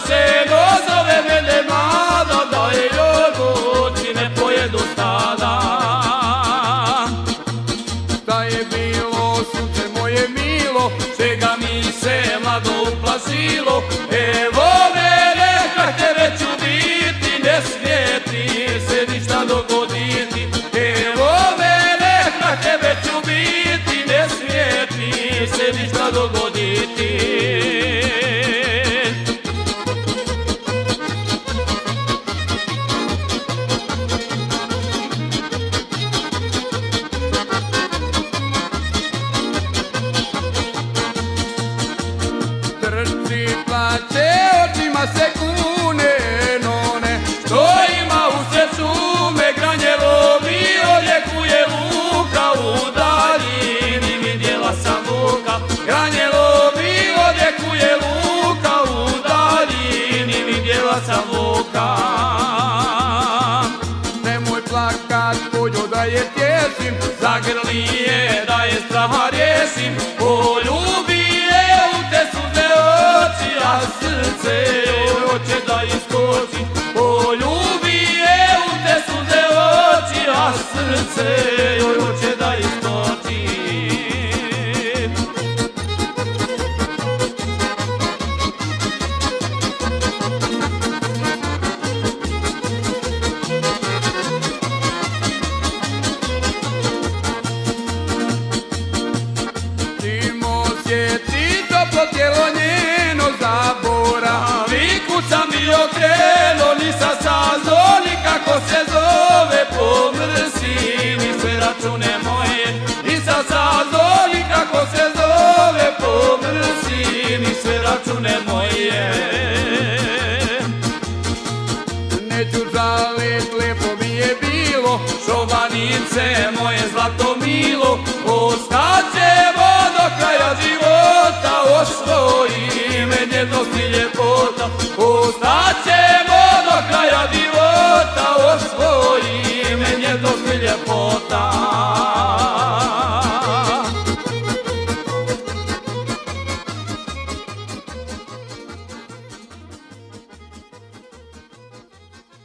seno zove mene mlada, da je jogurci ne pojedu stada. Šta je bilo, sunce moje milo, čega mi se mlado uplašilo? Evo mene, kak te već ubiti, ne smije ti se ništa dogoditi. Evo mene, kak te već ubiti, ne smije ti se ništa dogoditi. Trči, plaće, očima se kune, no ne, što ima u srcu me granje lovi, odjekuje luka u daljini, vidjela sam luka. Granje lovi, odjekuje luka u daljini, vidjela sam luka. Nemoj plakat, polju da je tjesim, zagrli je da je straha rješim, poljubi je u te suze oči, a srce joj hoće da iskoči. Poljubi je u te suze oči, a srce joj hoće da iskoči. Timo sjeti toplo tijelo njeno zabora, viku sam bio kreno, nisam sazo nikako se zove, pomrsi mi sve račune moje. Nisam sazo nikako se zove, pomrsi mi sve račune moje. Neću žalit, lijepo mi je bilo, šovanice moje zlato milo, ostaćemo do kraja života, osvoji me nježnost i ljepota. Ostaćemo